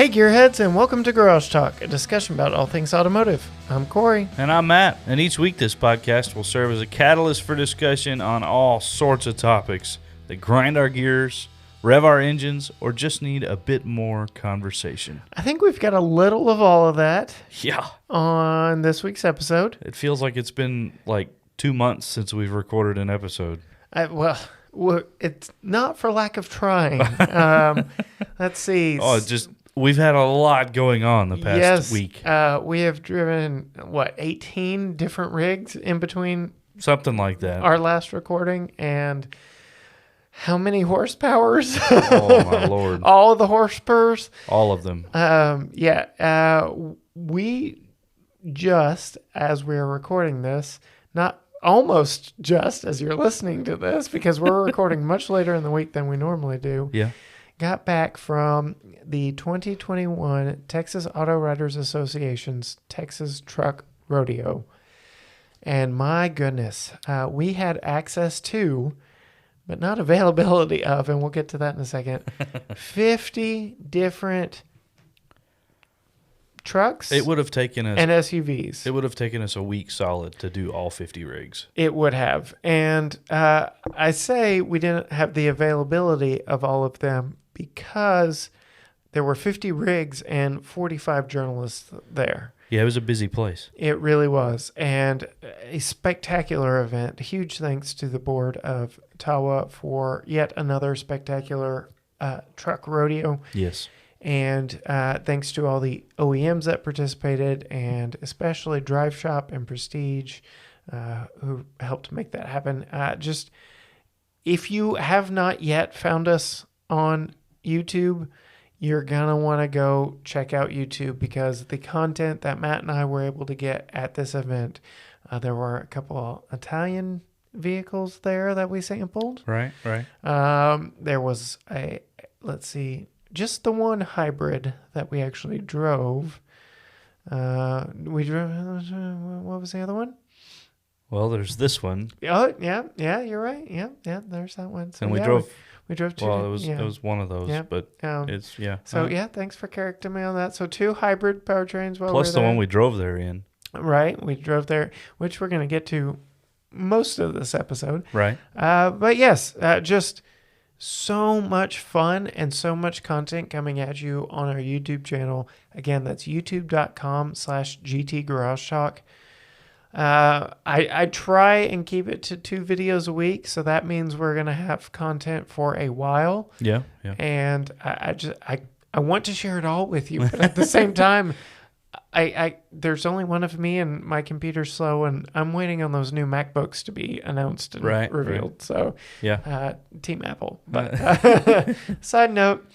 Hey Gearheads, and welcome to Garage Talk, a discussion about all things automotive. I'm Cory. And I'm Matt. And each week this podcast will serve as a catalyst for discussion on all sorts of topics that grind our gears, rev our engines, or just need a bit more conversation. I think we've got a little of all of that Yeah. on this week's episode. It feels like it's been like 2 months since we've recorded an episode. Well, it's not for lack of trying. Let's see. We've had a lot going on the past week. We have driven, 18 different rigs in between Something like that. our last recording, and how many horsepowers? Oh, my Lord. All the horsepowers. All of them. We just, as we're recording this, not almost just as you're listening to this, because we're recording much later in the week than we normally do. Yeah. Got back from the 2021 Texas Auto Writers Association's Texas Truck Rodeo. And my goodness, we had access to, but not availability of, and we'll get to that in a second, 50 different trucks It would have taken us and SUVs. It would have taken us a week solid to do all 50 rigs. It would have. And I say we didn't have the availability of all of them because there were 50 rigs and 45 journalists there. Yeah, it was a busy place. It really was. And a spectacular event. Huge thanks to the board of TAWA for yet another spectacular truck rodeo. Yes. And thanks to all the OEMs that participated, and especially Drive Shop and Prestige, who helped make that happen. Just, if you have not yet found us on YouTube, you're going to want to go check out YouTube, because the content that Matt and I were able to get at this event, there were a couple Italian vehicles there that we sampled. Right. There was just the one hybrid that we actually drove. We drove, what was the other one? Well, there's this one. Oh, yeah, you're right. Yeah, there's that one. So, And we drove two. Well, it was one of those, but it's, yeah. So, thanks for correcting me on that. So, two hybrid powertrains while Plus we're the there. one we drove there in. Right, we drove there, which we're going to get to most of this episode. Right. But yes, just so much fun and so much content coming at you on our YouTube channel. Again, that's youtube.com/GT Garage Talk. I try and keep it to 2 videos a week, so that means we're going to have content for a while. Yeah. And I want to share it all with you, but at the same time, there's only one of me, and my computer's slow, and I'm waiting on those new MacBooks to be announced and revealed. Right. So, Team Apple. But side note,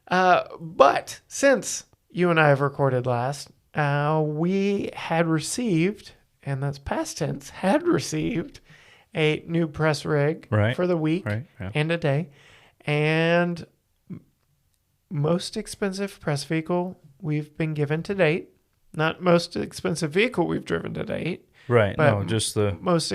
but since you and I have recorded last, we had received, and that's past tense, had received a new press rig for the week and a day, and most expensive press vehicle we've been given to date. Not most expensive vehicle we've driven to date. Right. But no, just the most.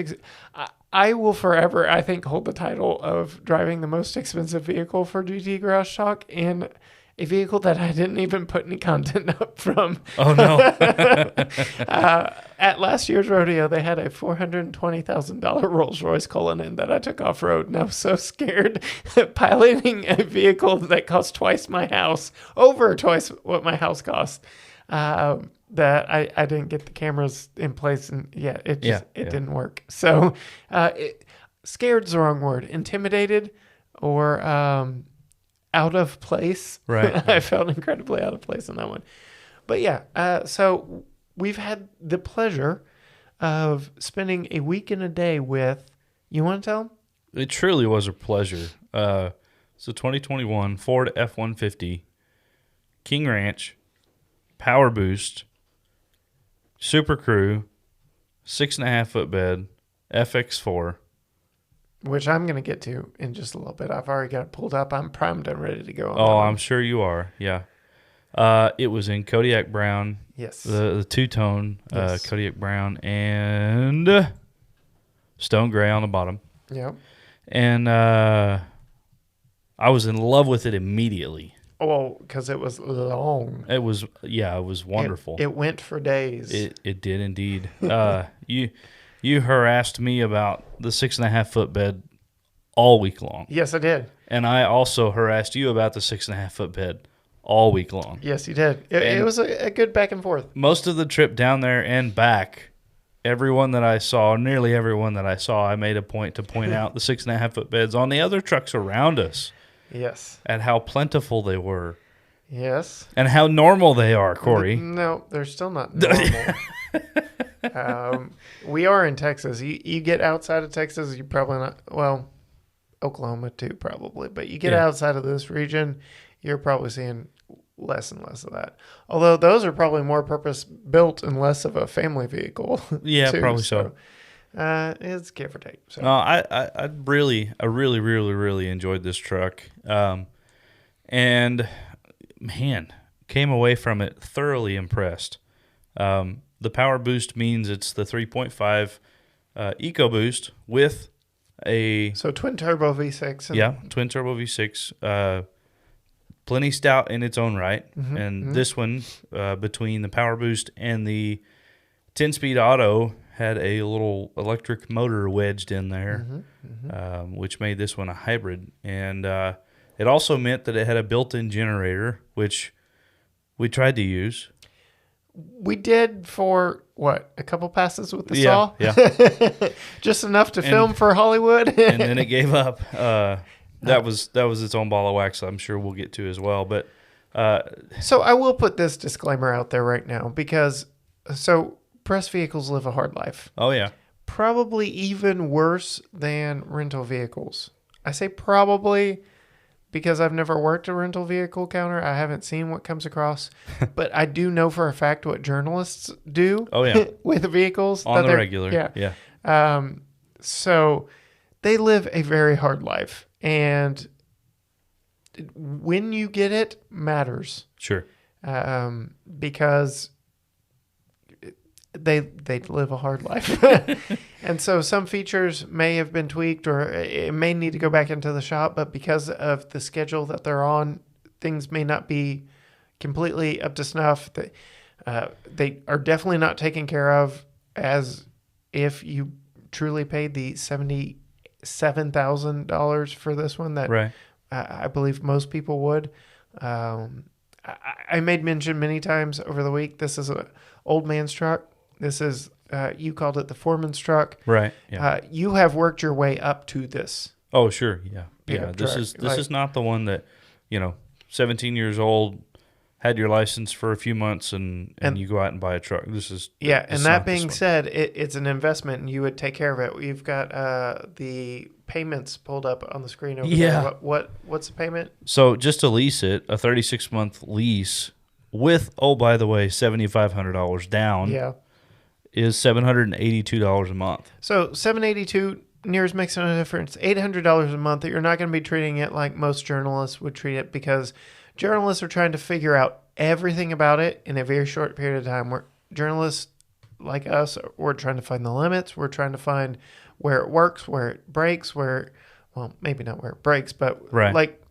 I will forever, I think, hold the title of driving the most expensive vehicle for GT Garage Talk in a vehicle that I didn't even put any content up from. Oh, no. At last year's rodeo, they had a $420,000 Rolls-Royce Cullinan that I took off-road, and I was so scared piloting a vehicle that cost twice my house, over twice what my house cost, that I didn't get the cameras in place, and it didn't work. So scared's the wrong word. Intimidated or out of place. Right. I felt incredibly out of place in that one. But so we've had the pleasure of spending a week and a day with, you want to tell them? It truly was a pleasure. So 2021 Ford F-150 King Ranch, Powerboost, Super Crew, 6.5 foot bed, FX4. Which I'm going to get to in just a little bit. I've already got it pulled up. I'm primed and ready to go. I'm sure you are. Yeah. It was in Kodiak Brown. Yes. The two-tone Kodiak Brown and stone gray on the bottom. Yeah. And I was in love with it immediately. Oh, because it was long. It was wonderful. It went for days. It did indeed. You harassed me about the 6.5-foot bed all week long. Yes, I did. And I also harassed you about the 6.5-foot bed all week long. Yes, you did. It was a good back and forth. Most of the trip down there and back, everyone that I saw, nearly everyone that I saw, I made a point to point out the 6.5-foot beds on the other trucks around us. Yes. And how plentiful they were. Yes. And how normal they are, Cory. No, they're still not normal. We are in Texas. You get outside of Texas, you probably not. Well, Oklahoma too, probably. But you get outside of this region, you're probably seeing less and less of that. Although those are probably more purpose built and less of a family vehicle. Yeah, too, probably so. It's give or take. So. No, I really enjoyed this truck. And man, came away from it thoroughly impressed. The Powerboost means it's the 3.5 EcoBoost with a twin turbo V6. Twin turbo V6. Plenty stout in its own right, this one between the Powerboost and the 10-speed auto had a little electric motor wedged in there, which made this one a hybrid, and it also meant that it had a built-in generator, which we tried to use. We did for a couple passes with the saw? Yeah. Just enough to film for Hollywood. And then it gave up. That was its own ball of wax, I'm sure we'll get to as well. But so I will put this disclaimer out there right now because press vehicles live a hard life. Oh yeah. Probably even worse than rental vehicles. I say probably because I've never worked a rental vehicle counter. I haven't seen what comes across, but I do know for a fact what journalists do with vehicles. On the regular. Yeah. So they live a very hard life. And when you get it matters. Sure. Because they live a hard life. And so some features may have been tweaked or it may need to go back into the shop, but because of the schedule that they're on, things may not be completely up to snuff. They are definitely not taken care of as if you truly paid the $77,000 for this one that I believe most people would. I made mention many times over the week, this is an old man's truck. This is, you called it the foreman's truck. Right. Yeah. You have worked your way up to this. Oh, sure. Yeah. Yeah. This is not the one that, 17 years old, had your license for a few months and you go out and buy a truck. This is. Yeah. And that being said, it's an investment and you would take care of it. You've got the payments pulled up on the screen over there. What's the payment? So just to lease it, a 36-month lease with, by the way, $7,500 down. Yeah. Is $782 a month. So $782 nears makes no difference. $800 a month that you're not going to be treating it like most journalists would treat it because journalists are trying to figure out everything about it in a very short period of time. Where journalists like us, we're trying to find the limits. We're trying to find where it works, where it breaks, maybe not where it breaks, but like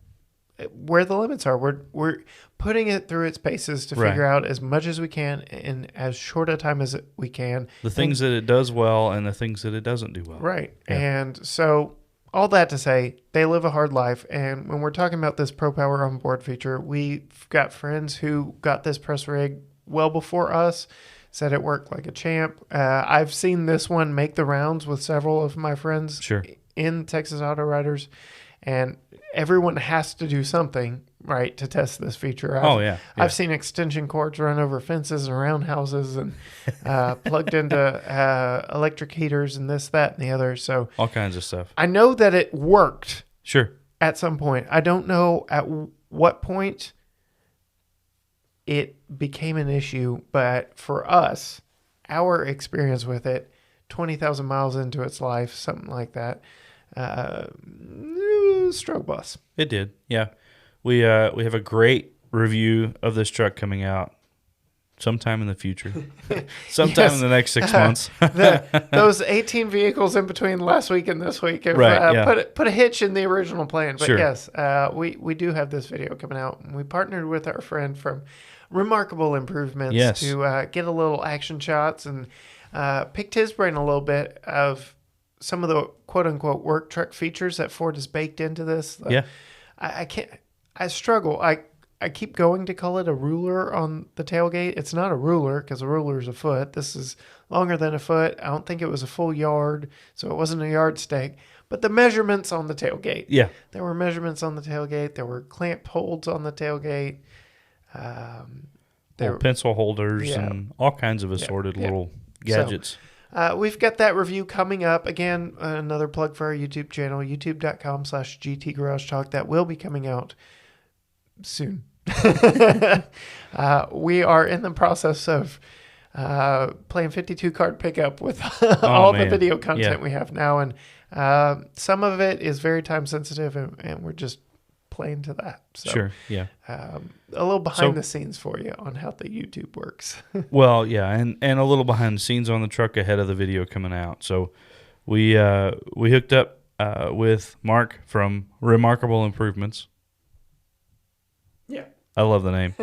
where the limits are. We're putting it through its paces to figure out as much as we can in as short a time as we can. The things that it does well and the things that it doesn't do well. Right. Yeah. And so all that to say, they live a hard life. And when we're talking about this Pro Power onboard feature, we've got friends who got this press rig well before us, said it worked like a champ. I've seen this one make the rounds with several of my friends in Texas Auto Riders. And everyone has to do something, right, to test this feature out. I've seen extension cords run over fences and around houses and plugged into electric heaters and this, that, and the other. So all kinds of stuff. I know that it worked. Sure. At some point. I don't know at what point it became an issue, but for us, our experience with it, 20,000 miles into its life, something like that, stroke bus. It did, yeah. We have a great review of this truck coming out sometime in the future. Sometime in the next 6 months. Those 18 vehicles in between last week and this week have put a hitch in the original plan. But yes, we do have this video coming out. And we partnered with our friend from Remarkable Improvements to get a little action shots and picked his brain a little bit of some of the quote-unquote work truck features that Ford has baked into this. I struggle. I keep going to call it a ruler on the tailgate. It's not a ruler because a ruler is a foot. This is longer than a foot. I don't think it was a full yard, so it wasn't a yardstick. But the measurements on the tailgate. Yeah. There were measurements on the tailgate. There were clamp holds on the tailgate. There were pencil holders and all kinds of assorted little gadgets. So, we've got that review coming up. Again, another plug for our YouTube channel, youtube.com/GT Garage Talk. That will be coming out soon. We are in the process of playing 52 card pickup with all the video content we have now, and some of it is very time sensitive, and we're just playing to that. So, a little behind the scenes for you on how the YouTube works. Well, and a little behind the scenes on the truck ahead of the video coming out. So we hooked up with Mark from Remarkable Improvements. I love the name.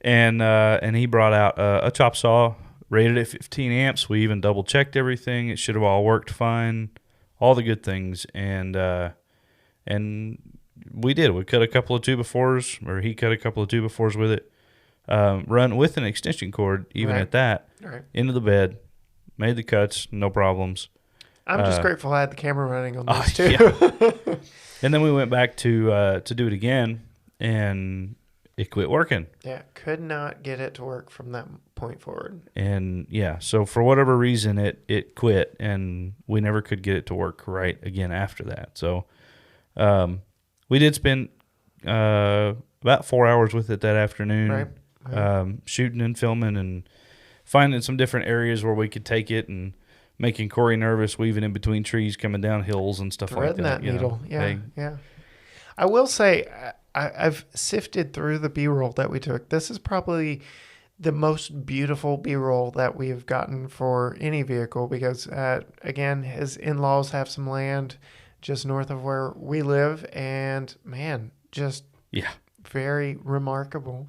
And he brought out a chop saw rated at 15 amps. We even double checked everything. It should have all worked fine. All the good things. And we did. We cut a couple of 2x4s, or he cut a couple of 2x4s with it. Run with an extension cord, even at that, into the bed. Made the cuts, no problems. I'm just grateful I had the camera running on this too. And then we went back to do it again. And it quit working. Yeah, could not get it to work from that point forward. And so for whatever reason, it quit, and we never could get it to work right again after that. So we did spend about 4 hours with it that afternoon, shooting and filming and finding some different areas where we could take it and making Cory nervous, weaving in between trees, coming down hills and stuff like that. Threading that needle, yeah. I will say, I've sifted through the B-roll that we took. This is probably the most beautiful B-roll that we've gotten for any vehicle because, again, his in-laws have some land just north of where we live, and, man, just very remarkable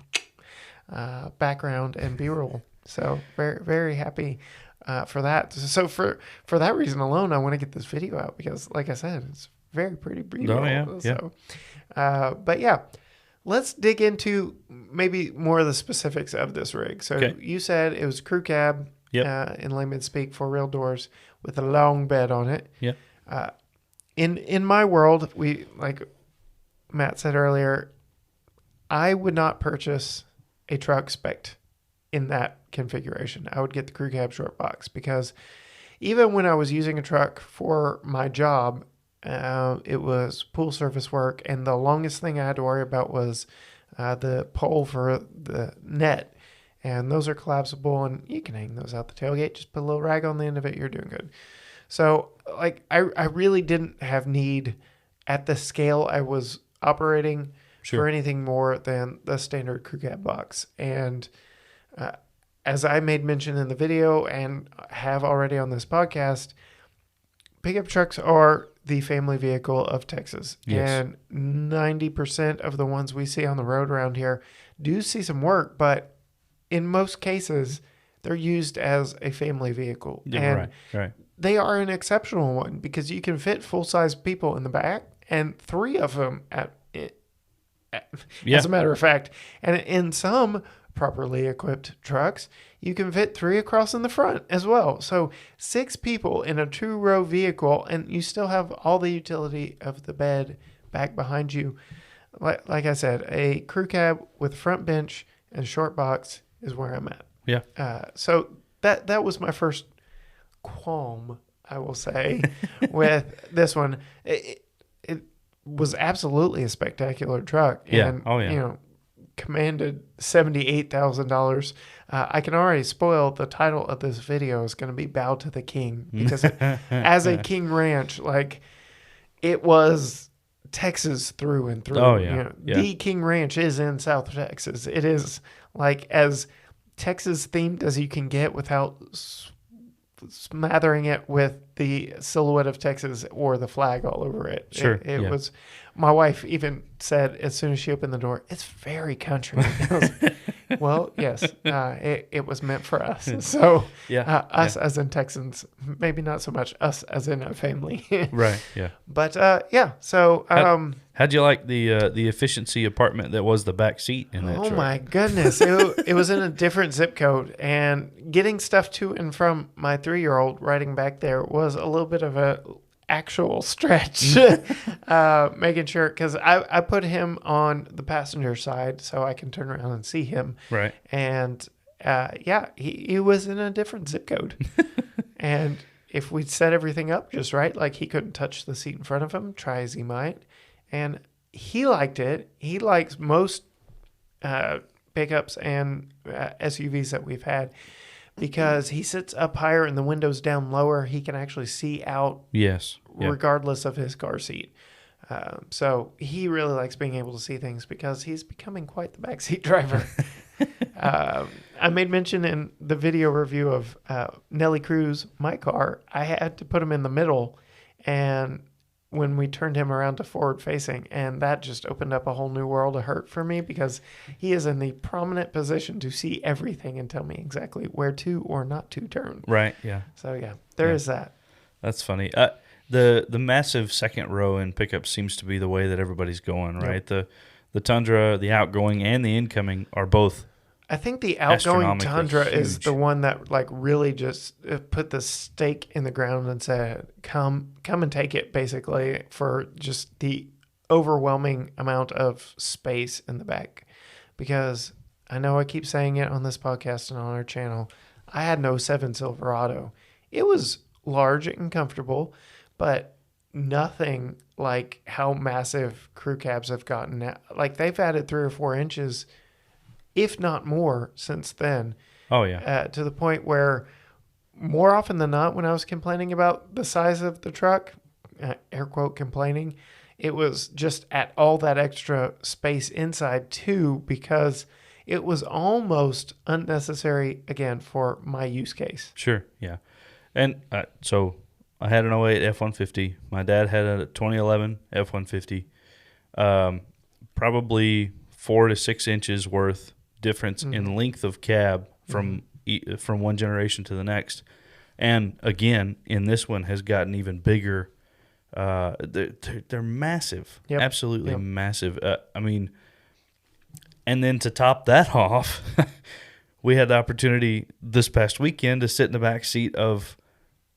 background and B-roll. So very, very happy for that. So for that reason alone, I want to get this video out because, like I said, it's very pretty B-roll. So, but let's dig into maybe more of the specifics of this rig. So you said it was crew cab, in layman's speak, 4-rail doors with a long bed on it. In my world, we, like Matt said earlier, I would not purchase a truck spec'd in that configuration. I would get the crew cab short box because even when I was using a truck for my job, it was pool service work, and the longest thing I had to worry about was the pole for the net, and those are collapsible, and you can hang those out the tailgate. Just put a little rag on the end of it, you're doing good. So, like, I really didn't have need at the scale I was operating for anything more than the standard crew cab box. And as I made mention in the video and have already on this podcast, pickup trucks are the family vehicle of Texas. And 90% of the ones we see on the road around here do see some work, but in most cases, they're used as a family vehicle. And they are an exceptional one because you can fit full-size people in the back and 3 of them as a matter of fact. And in some properly equipped trucks, you can fit 3 across in the front as well. So 6 people in a 2-row vehicle, and you still have all the utility of the bed back behind you. Like I said, a crew cab with front bench and short box is where I'm at. So that was my first qualm, I will say, with this one. It was absolutely a spectacular truck. And, you know, commanded $78,000. I can already spoil the title of this video is going to be Bow to the King, because as a King Ranch, like, it was Texas through and through. Oh, yeah. Yeah. The King Ranch is in South Texas. It is like as Texas themed as you can get without smattering it with the silhouette of Texas or the flag all over it. Sure. It was. My wife even said as soon as she opened the door, "It's very country." Well, yes, it was meant for us. So, us as in Texans, maybe not so much us as in a family. Right. Yeah. But yeah. So, how'd you like the efficiency apartment that was the back seat in that truck? Oh my goodness, it was in a different zip code, and getting stuff to and from my 3-year-old riding back there was a little bit of a actual stretch. Making sure, because I put him on the passenger side so I can turn around and see him. Right. And he was in a different zip code. And if we'd set everything up just right, like he couldn't touch the seat in front of him, try as he might. And he liked it. He likes most pickups and SUVs that we've had, because he sits up higher and the windows down lower. He can actually see out. Yes. Regardless of his car seat. So he really likes being able to see things because he's becoming quite the backseat driver. I made mention in the video review of Nelly Cruz, my car, I had to put him in the middle, and when we turned him around to forward facing, and that just opened up a whole new world of hurt for me, because he is in the prominent position to see everything and tell me exactly where to or not to turn. Right. Yeah. So yeah, there is that. That's funny. The massive second row in pickups seems to be the way that everybody's going, right? Yep. The Tundra, the outgoing, and the incoming are both. I think the outgoing Tundra is the one that like really just put the stake in the ground and said, come and take it, basically, for just the overwhelming amount of space in the back. Because I know I keep saying it on this podcast and on our channel, I had an 07 Silverado. It was large and comfortable, but nothing like how massive crew cabs have gotten now. Like, they've added 3 or 4 inches, if not more, since then. Oh, yeah. To the point where more often than not, when I was complaining about the size of the truck, air quote complaining, it was just at all that extra space inside too, because it was almost unnecessary, again, for my use case. Sure, yeah. And so I had an 08 F-150. My dad had a 2011 F-150. Probably 4 to 6 inches worth difference in length of cab from one generation to the next. And again, in this one has gotten even bigger. They're massive. Yep. Absolutely massive. I mean, and then to top that off, we had the opportunity this past weekend to sit in the back seat of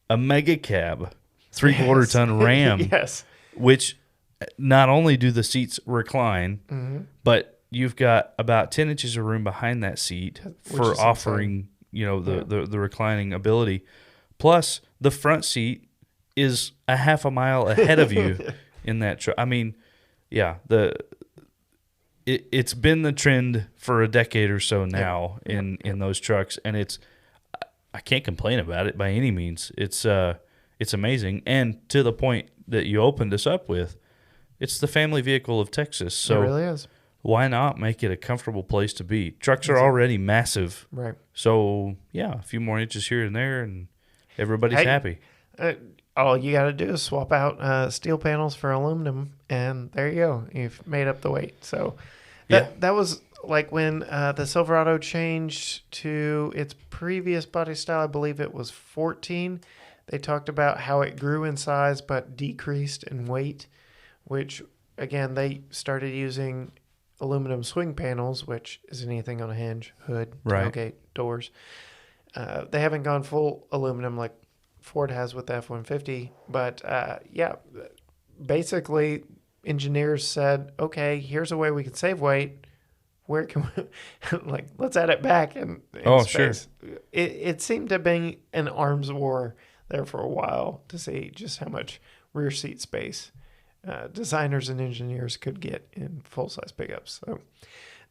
a mega cab, 3/4 ton Ram. Yes. Which not only do the seats recline, but you've got about 10 inches of room behind that seat for offering, the reclining ability. Plus, the front seat is a half a mile ahead of you in that truck. I mean, yeah, it's been the trend for a decade or so now in those trucks, and I can't complain about it by any means. It's amazing, and to the point that you opened us up with, it's the family vehicle of Texas. So it really is. Why not make it a comfortable place to be? Trucks are already massive. Right. So, yeah, a few more inches here and there, and everybody's happy. All you got to do is swap out steel panels for aluminum, and there you go. You've made up the weight. So that was like when the Silverado changed to its previous body style. I believe it was 14. They talked about how it grew in size but decreased in weight, which, again, they started using aluminum swing panels, which is anything on a hinge, hood, tailgate, doors. They haven't gone full aluminum like Ford has with the F-150, but basically engineers said, okay, here's a way we can save weight. Where can we, let's add it back in space. Sure. It seemed to be an arms war there for a while to see just how much rear seat space designers and engineers could get in full-size pickups. So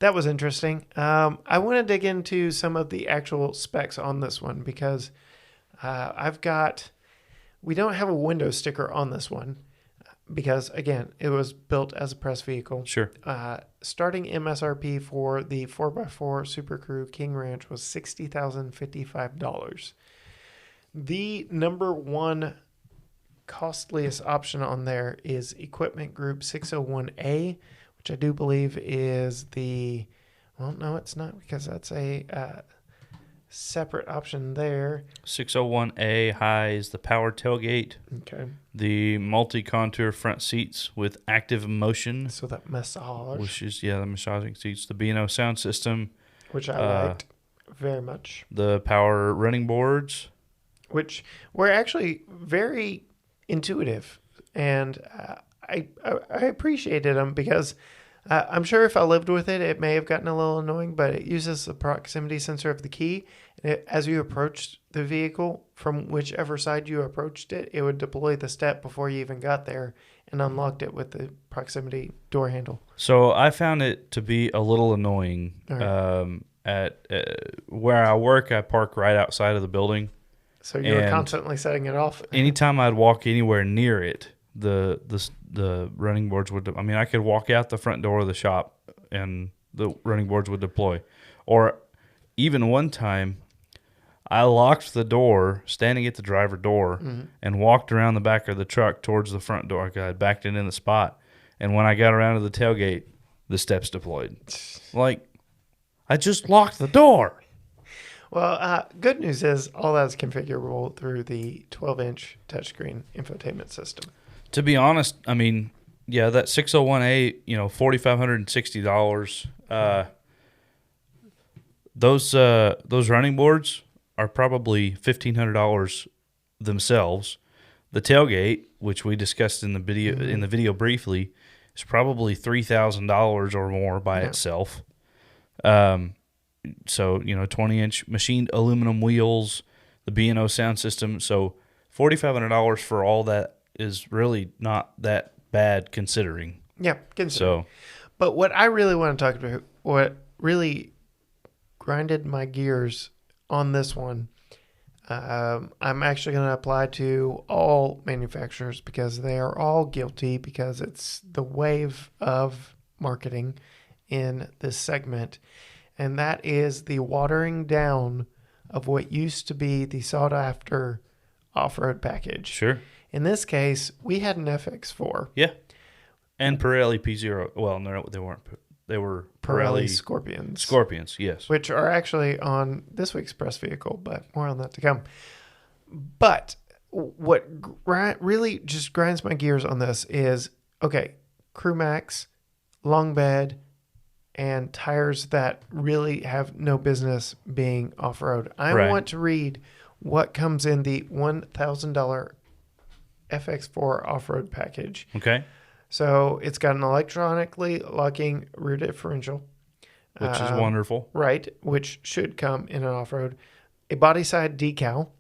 that was interesting. I want to dig into some of the actual specs on this one, because we don't have a window sticker on this one, because, again, it was built as a press vehicle. Sure. Starting MSRP for the 4x4 Super Crew King Ranch was $60,055. The number one costliest option on there is Equipment Group 601A, which I do believe is the... Well, no, it's not, because that's a separate option there. 601A high is the power tailgate. Okay. The multi-contour front seats with active motion. So that massage. Which is, the massaging seats. The B&O sound system. Which I liked very much. The power running boards. Which were actually very intuitive. And I appreciated them because I'm sure if I lived with it, it may have gotten a little annoying, but it uses the proximity sensor of the key. And as you approached the vehicle, from whichever side you approached it, it would deploy the step before you even got there and unlocked it with the proximity door handle. So I found it to be a little annoying. Right. At where I work, I park right outside of the building. So you were constantly setting it off. Anytime I'd walk anywhere near it, the running boards would. I mean, I could walk out the front door of the shop, and the running boards would deploy. Or even one time, I locked the door, standing at the driver door, and walked around the back of the truck towards the front door. I had backed it in the spot, and when I got around to the tailgate, the steps deployed. Like, I just locked the door. Well, good news is all that's configurable through the 12-inch touchscreen infotainment system. To be honest, I mean, yeah, that 601A, $4,560. Those running boards are probably $1,500 themselves. The tailgate, which we discussed in the video briefly, is probably $3,000 or more by itself. So, 20-inch machined aluminum wheels, the B&O sound system. So, $4,500 for all that is really not that bad considering. Yeah, considering. So, but what I really want to talk about, what really grinded my gears on this one, I'm actually going to apply to all manufacturers because they are all guilty, because it's the wave of marketing in this segment. And that is the watering down of what used to be the sought-after off-road package. Sure. In this case, we had an FX4. Yeah. And Pirelli P0. Well, no, they weren't. They were Pirelli Scorpions. Scorpions, yes. Which are actually on this week's press vehicle, but more on that to come. But what really just grinds my gears on this is, okay, Crew Max, long bed, and tires that really have no business being off-road. I want to read what comes in the $1,000 FX4 off-road package. Okay. So it's got an electronically locking rear differential. Which is wonderful. Right, which should come in an off-road. A body side decal,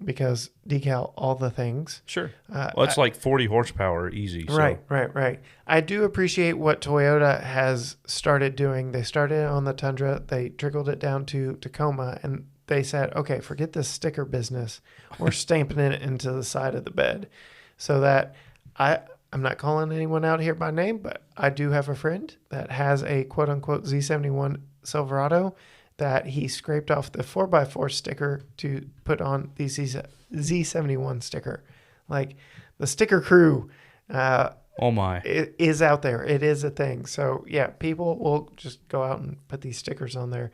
because decal all the things. Sure. Well, it's like 40 horsepower easy. So. Right. I do appreciate what Toyota has started doing. They started on the Tundra. They trickled it down to Tacoma, and they said, okay, forget this sticker business. We're stamping it into the side of the bed. So that I'm not calling anyone out here by name, but I do have a friend that has a quote-unquote Z71 Silverado that he scraped off the 4x4 sticker to put on the Z71 sticker. Like, the sticker crew oh my, is out there. It is a thing. So, yeah, people will just go out and put these stickers on there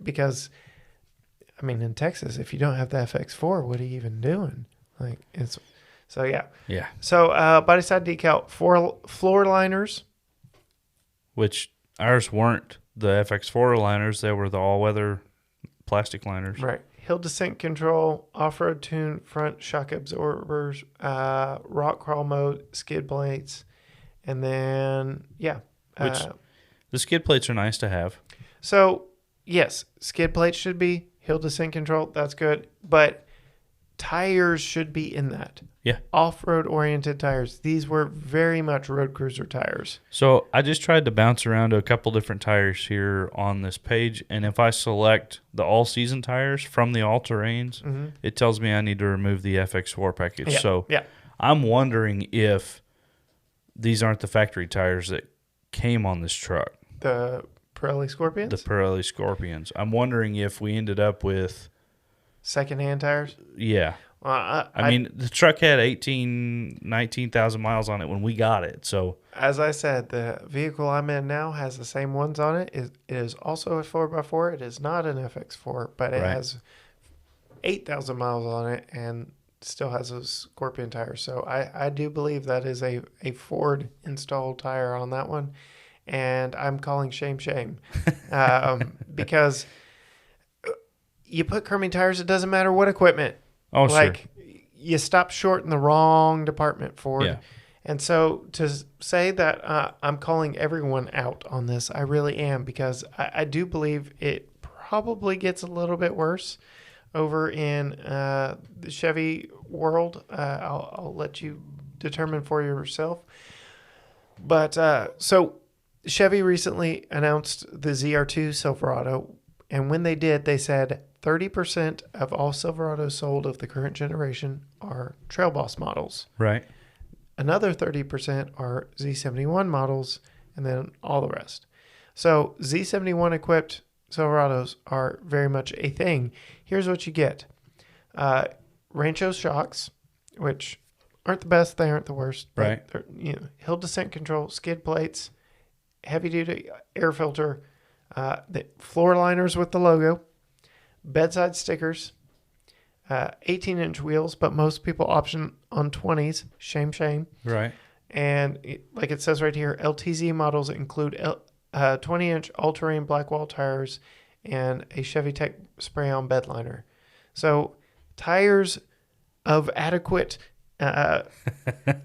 because, I mean, in Texas, if you don't have the FX4, what are you even doing? Like, it's... So, yeah. Yeah. So, body side decal, floor liners. Which ours weren't the FX4 liners. They were the all-weather plastic liners. Right. Hill descent control, off-road tune, front shock absorbers, rock crawl mode, skid plates, and then, yeah. Which the skid plates are nice to have. So, yes, skid plates should be, hill descent control, that's good. But tires should be in that. Yeah. Off-road oriented tires. These were very much road cruiser tires. So I just tried to bounce around to a couple different tires here on this page, and if I select the all-season tires from the all-terrains, it tells me I need to remove the FX4 package. Yeah. So yeah. I'm wondering if these aren't the factory tires that came on this truck. The Pirelli The Scorpions? Pirelli Scorpions. I'm wondering if we ended up with, Secondhand tires? yeah. Well, I mean, the truck had 19,000 miles on it when we got it. So, as I said, the vehicle I'm in now has the same ones on it. It is also a 4x4. It is not an FX4, but it Right. has 8,000 miles on it and still has those Scorpion tires. So I do believe that is a Ford installed tire on that one. And I'm calling shame. Because you put Kerming tires, it doesn't matter what equipment. oh, Like, you stop short in the wrong department, Ford. Yeah. And so to say that I'm calling everyone out on this, I really am, because I do believe it probably gets a little bit worse over in the Chevy world. I'll let you determine for yourself. But so Chevy recently announced the ZR2 Silverado. And when they did, they said 30% of all Silverados sold of the current generation are Trail Boss models. Right. Another 30% are Z71 models, and then all the rest. So Z71 equipped Silverados are very much a thing. Here's what you get. Rancho shocks, which aren't the best, they aren't the worst. Right. Hill descent control, skid plates, heavy-duty air filter, the floor liners with the logo, bedside stickers, 18-inch wheels, but most people option on 20s. Shame. Right. And like it says right here, LTZ models include 20-inch all-terrain black wall tires and a Chevy Tech spray-on bed liner. So tires of adequate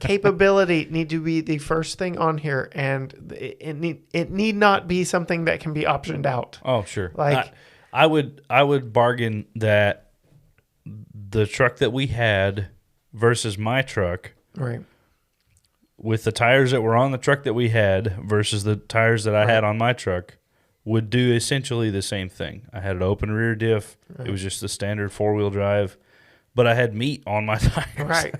capability need to be the first thing on here, and it need not be something that can be optioned out. Oh, sure. Like, I would bargain that the truck that we had versus my truck, right, with the tires that were on the truck that we had versus the tires that I had on my truck, would do essentially the same thing. I had an open rear diff. Right. It was just the standard 4-wheel drive, but I had meat on my tires. Right.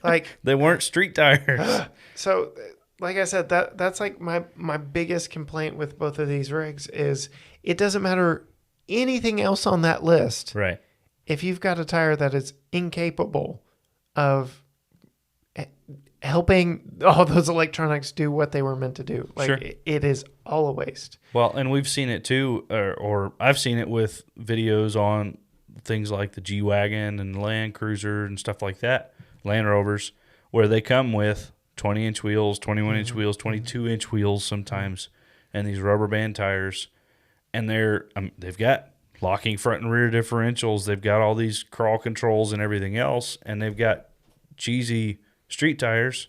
Like, they weren't street tires. So, like I said, that's like my biggest complaint with both of these rigs is it doesn't matter anything else on that list. Right. If you've got a tire that is incapable of helping all those electronics do what they were meant to do, like, sure. it is all a waste. Well, and we've seen it too, or I've seen it with videos on things like the G-Wagon and Land Cruiser and stuff like that, Land Rovers, where they come with 20-inch wheels, 21-inch wheels, 22-inch wheels sometimes, and these rubber band tires, and they've got locking front and rear differentials, they've got all these crawl controls and everything else, and they've got cheesy street tires,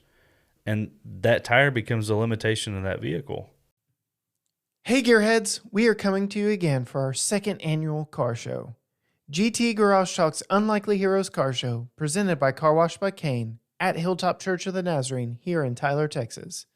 and that tire becomes the limitation of that vehicle. Hey Gearheads, we are coming to you again for our second annual car show. GT Garage Talk's Unlikely Heroes Car Show, presented by Car Wash by Kane at Hilltop Church of the Nazarene here in Tyler, Texas.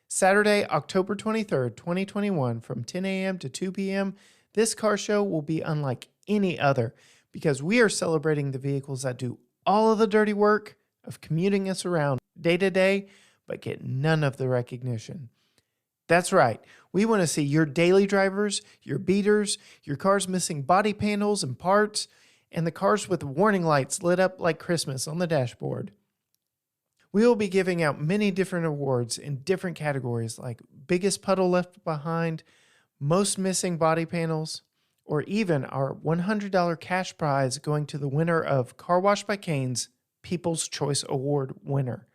Saturday, October 23rd, 2021, from 10 a.m. to 2 p.m., this car show will be unlike any other because we are celebrating the vehicles that do all of the dirty work of commuting us around day to day, but get none of the recognition. That's right. We want to see your daily drivers, your beaters, your cars missing body panels and parts, and the cars with warning lights lit up like Christmas on the dashboard. We will be giving out many different awards in different categories like biggest puddle left behind, most missing body panels, or even our $100 cash prize going to the winner of Car Wash by Kane's People's Choice Award winner.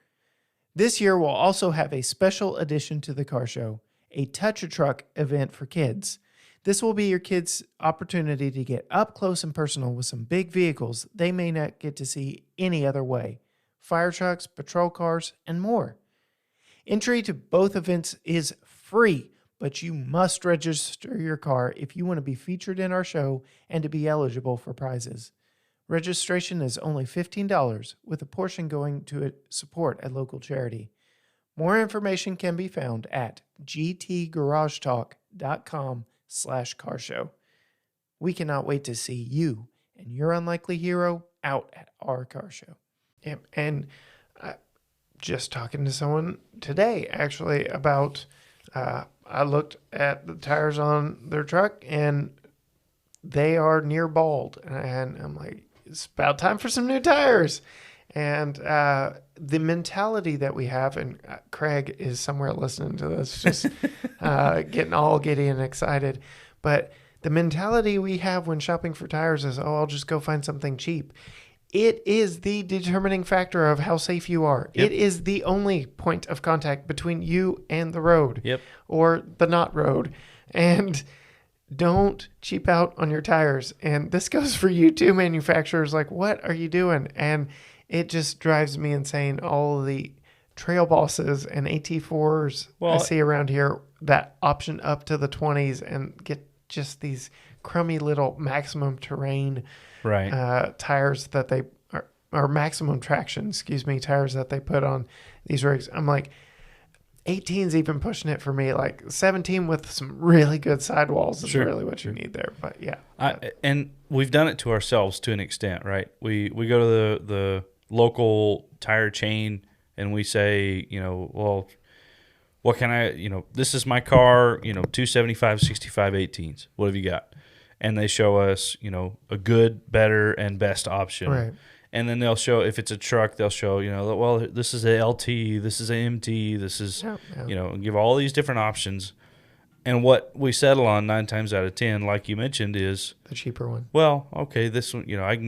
This year we'll also have a special addition to the car show, a Touch-A-Truck event for kids. This will be your kids' opportunity to get up close and personal with some big vehicles they may not get to see any other way. Fire trucks, patrol cars, and more. Entry to both events is free, but you must register your car if you want to be featured in our show and to be eligible for prizes. Registration is only $15, with a portion going to support a local charity. More information can be found at gtgaragetalk.com/carshow. We cannot wait to see you and your unlikely hero out at our car show. And just talking to someone today, actually, about, I looked at the tires on their truck and they are near bald. And I'm like, it's about time for some new tires. And the mentality that we have, and Craig is somewhere listening to this, just getting all giddy and excited. But the mentality we have when shopping for tires is, oh, I'll just go find something cheap. It is the determining factor of how safe you are. Yep. It is the only point of contact between you and the road. Yep. Or the not road. And don't cheap out on your tires. And this goes for you too, manufacturers. Like, what are you doing? And it just drives me insane. All of the trail bosses and AT4s I see around here that option up to the 20s and get just these crummy little maximum terrain tires that they or maximum traction, tires that they put on these rigs. I'm like, 18's even pushing it for me. Like 17 with some really good sidewalls is really what you need there. But yeah, and we've done it to ourselves to an extent, right? We go to the local tire chain and we say, well, what can I, this is my car, 275, 65, 18s. What have you got? And they show us, a good, better, and best option. Right. And then they'll show, if it's a truck, they'll show, well, this is a LT, this is a MT, this is, give all these different options. And what we settle on 9 times out of 10, like you mentioned, is the cheaper one. Well, okay, this one, I can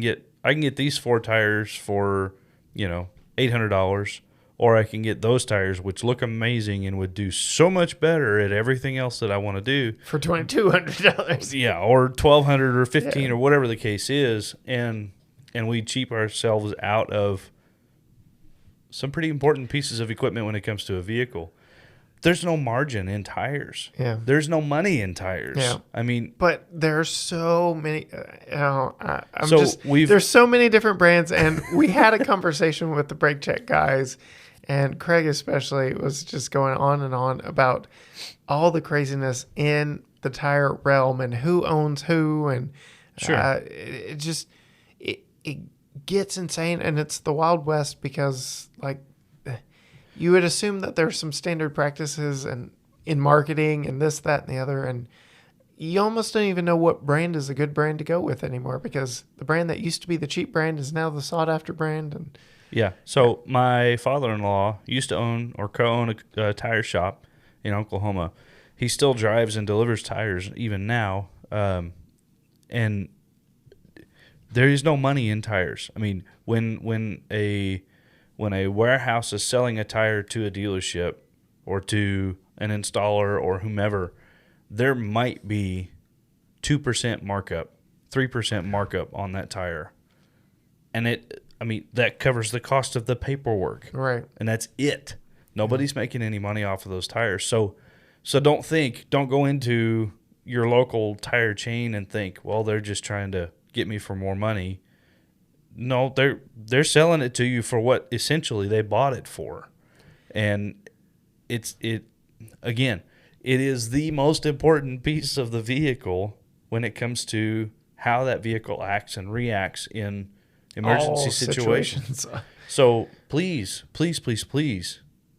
get these 4 tires for, $800. Or I can get those tires, which look amazing and would do so much better at everything else that I want to do. For $2,200. Yeah, or $1,200 or $1,500 or whatever the case is. And we cheap ourselves out of some pretty important pieces of equipment when it comes to a vehicle. There's no margin in tires. Yeah. There's no money in tires. Yeah. I mean, but there's so many. There's so many different brands, and we had a conversation with the Brake Check guys, and Craig especially was just going on and on about all the craziness in the tire realm and who owns who, and it gets insane, and it's the Wild West because like. You would assume that there's some standard practices and in marketing and this, that, and the other. And you almost don't even know what brand is a good brand to go with anymore because the brand that used to be the cheap brand is now the sought-after brand. And yeah. So my father-in-law used to own or co-own a tire shop in Oklahoma. He still drives and delivers tires even now. And there is no money in tires. I mean, when a warehouse is selling a tire to a dealership or to an installer or whomever, there might be 2% markup, 3% markup on that tire. And that covers the cost of the paperwork. Right. And that's it. Nobody's making any money off of those tires. So don't go into your local tire chain and think, well, they're just trying to get me for more money. No, they're selling it to you for what essentially they bought it for. And it is the most important piece of the vehicle when it comes to how that vehicle acts and reacts in emergency situations. So please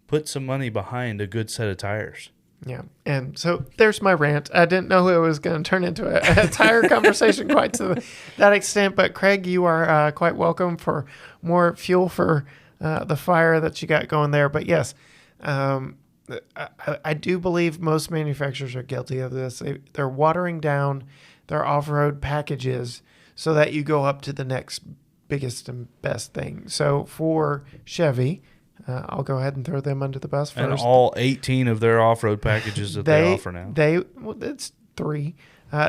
put some money behind a good set of tires. Yeah. And so there's my rant. I didn't know it was going to turn into a tire conversation quite to that extent. But Craig, you are quite welcome for more fuel for the fire that you got going there. But yes, I do believe most manufacturers are guilty of this. They're watering down their off-road packages so that you go up to the next biggest and best thing. So for Chevy, I'll go ahead and throw them under the bus first. And all 18 of their off-road packages that they offer now. It's 3.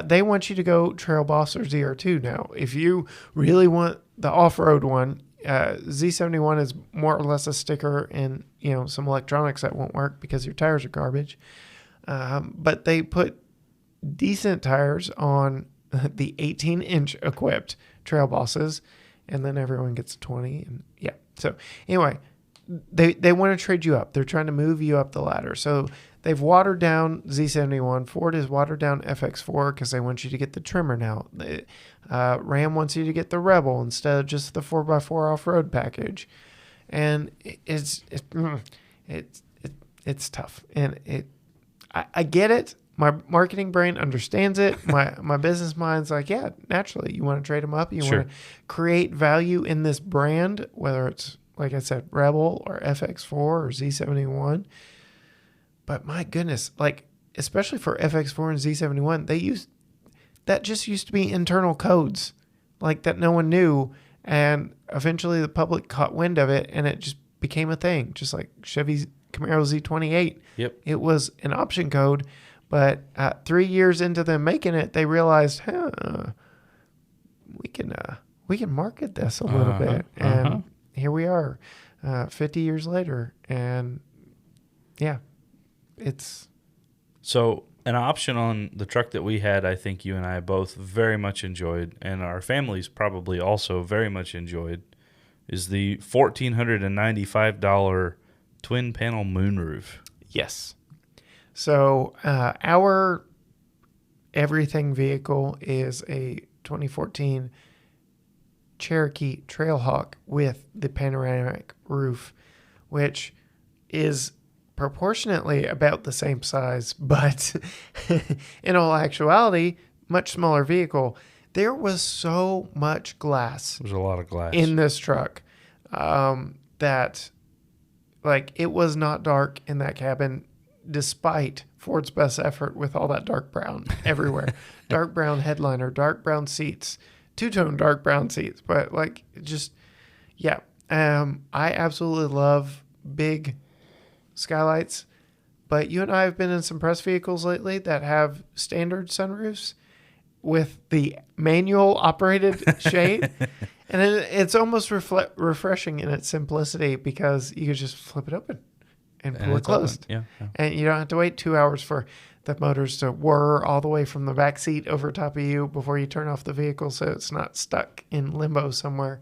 They want you to go Trail Boss or ZR2 now. If you really want the off-road one, Z71 is more or less a sticker and some electronics that won't work because your tires are garbage. But they put decent tires on the 18-inch equipped Trail Bosses, and then everyone gets a 20. And yeah. So anyway. They want to trade you up. They're trying to move you up the ladder. So they've watered down Z71. Ford has watered down FX4 because they want you to get the trimmer now. Ram wants you to get the Rebel instead of just the 4x4 off-road package. and it's tough, and I get it. My marketing brain understands it. My business mind's like, yeah, naturally, you want to trade them up. You want to create value in this brand, whether it's, like I said, Rebel or FX4 or Z71. But my goodness, like, especially for FX4 and Z71, that just used to be internal codes, like, that no one knew. And eventually the public caught wind of it, and it just became a thing, just like Chevy's Camaro Z28. Yep. It was an option code. But 3 years into them making it, they realized, we can market this a little bit, and here we are, 50 years later, and yeah, it's so an option on the truck that we had. I think you and I both very much enjoyed, and our families probably also very much enjoyed, is the $1,495 twin panel moonroof. Yes. So our everything vehicle is a 2014 Cherokee Trailhawk with the panoramic roof, which is proportionately about the same size, but in all actuality, much smaller vehicle. There was so much glass. There's a lot of glass in this truck that, like, it was not dark in that cabin, despite Ford's best effort with all that dark brown everywhere. Dark brown headliner, dark brown seats, two-tone dark brown seats. But, like, just, yeah. I absolutely love big skylights. But you and I have been in some press vehicles lately that have standard sunroofs with the manual operated shade. And it's almost refreshing in its simplicity, because you could just flip it open and pull it closed. Yeah. And you don't have to wait 2 hours for the motors to whir all the way from the back seat over top of you before you turn off the vehicle, so it's not stuck in limbo somewhere.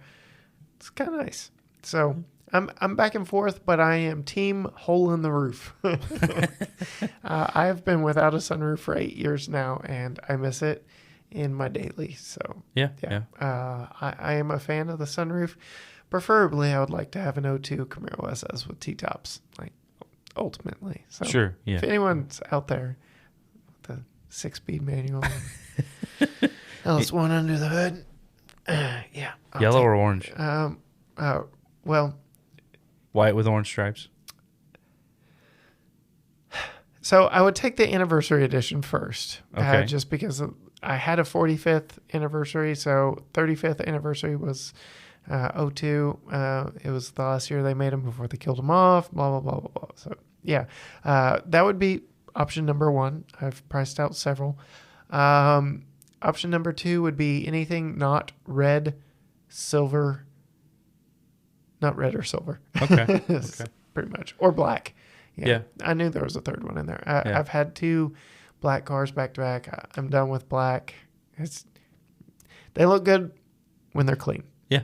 It's kind of nice. So I'm back and forth, but I am team hole in the roof. I have been without a sunroof for 8 years now, and I miss it in my daily. So yeah. I am a fan of the sunroof. Preferably, I would like to have an O2 Camaro SS with T-tops, like, ultimately. So sure, yeah. If anyone's out there with a 6-speed manual, LS1 under the hood, yeah. Yellow or orange? Well, white with orange stripes. So I would take the anniversary edition first, okay. Just because I had a 45th anniversary, so 35th anniversary was 02. It was the last year they made them before they killed them off, blah, blah, blah, blah, blah. So, yeah, that would be option number one. I've priced out several. Option number two would be anything not red, silver, not red or silver. Okay. Pretty much. Or black. Yeah. I knew there was a third one in there. Yeah. I've had 2 black cars back to back. I'm done with black. They look good when they're clean. Yeah.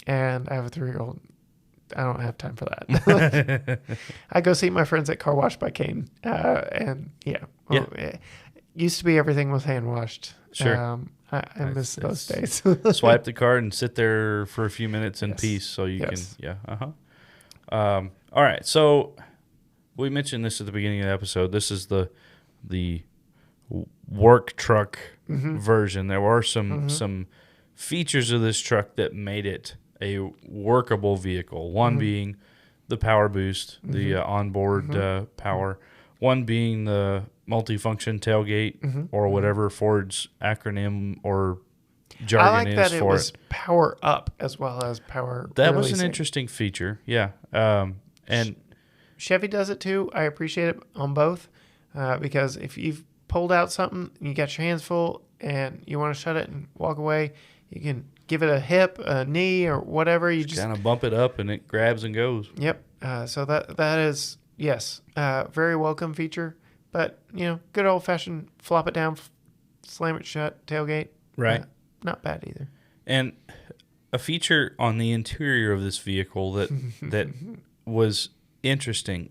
And I have a 3-year-old. I don't have time for that. I go see my friends at Car Wash by Kane. And it used to be everything was hand washed. Sure. I miss those days. Swipe the card and sit there for a few minutes in peace so you can. Yeah. All right. So we mentioned this at the beginning of the episode. This is the work truck version. There were some features of this truck that made it a workable vehicle. One being the Powerboost, the onboard power. One being the multifunction tailgate, or whatever Ford's acronym or jargon is for it. I like that it was power up as well as power That releasing. was an interesting feature, yeah. And Chevy does it too. I appreciate it on both, because if you've pulled out something, you got your hands full, and you want to shut it and walk away, you can give it a hip, a knee, or whatever. You just kind of bump it up, and it grabs and goes. Yep. So that is, yes, very welcome feature. But, good old-fashioned flop it down, slam it shut, tailgate. Right. Not bad either. And a feature on the interior of this vehicle that was interesting.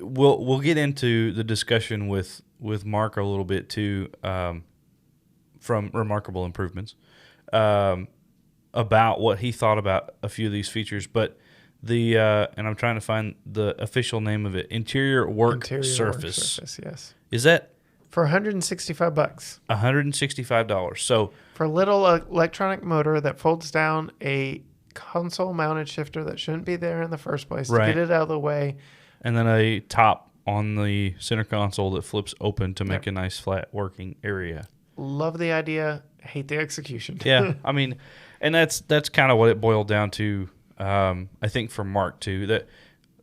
We'll get into the discussion with Mark a little bit too, from Remarkable Improvements, about what he thought about a few of these features, but the and I'm trying to find the official name of it. Interior work surface. Yes. Is that For $165. $165? So For a little electronic motor that folds down, a console-mounted shifter that shouldn't be there in the first place to get it out of the way. And then a top on the center console that flips open to make a nice flat working area. Love the idea. Hate the execution. Yeah, I mean, and that's kind of what it boiled down to. I think for Mark too, that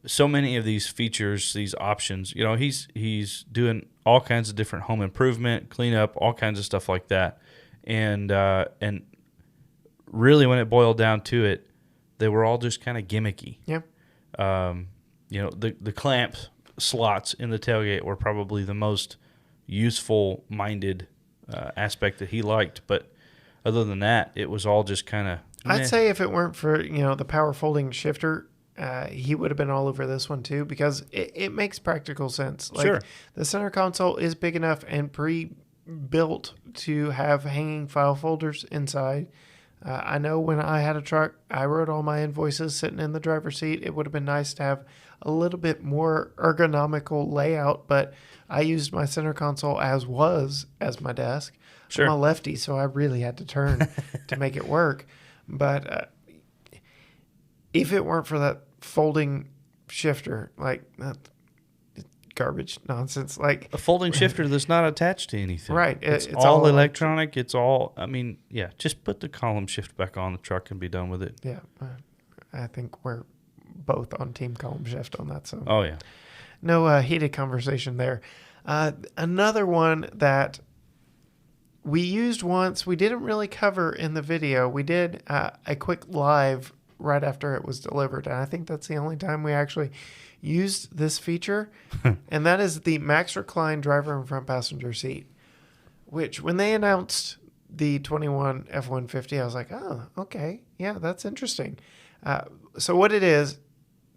so many of these features, these options, you know, he's doing all kinds of different home improvement, cleanup, all kinds of stuff like that, and really when it boiled down to it, they were all just kind of gimmicky. Yeah. You know, the clamp slots in the tailgate were probably the most useful minded aspect that he liked, but other than that, it was all just kind of. I'd say if it weren't for the power folding shifter, he would have been all over this one too, because it makes practical sense. Like the center console is big enough and pre-built to have hanging file folders inside. I know when I had a truck, I wrote all my invoices sitting in the driver's seat. It would have been nice to have a little bit more ergonomical layout, but I used my center console as my desk. I'm a lefty, so I really had to turn to make it work. But if it weren't for that folding shifter, like garbage nonsense, like a folding shifter that's not attached to anything. Right. It's all electronic. It's all, I mean, yeah, just put the column shift back on the truck and be done with it. Yeah. I think we're both on team column shift on that. So. Oh, yeah. No heated conversation there. Another one that we used once, we didn't really cover in the video. We did a quick live right after it was delivered, and I think that's the only time we actually used this feature, and that is the max recline driver and front passenger seat, which when they announced the 21 F150, I was like, oh, okay, yeah, that's interesting. So what it is,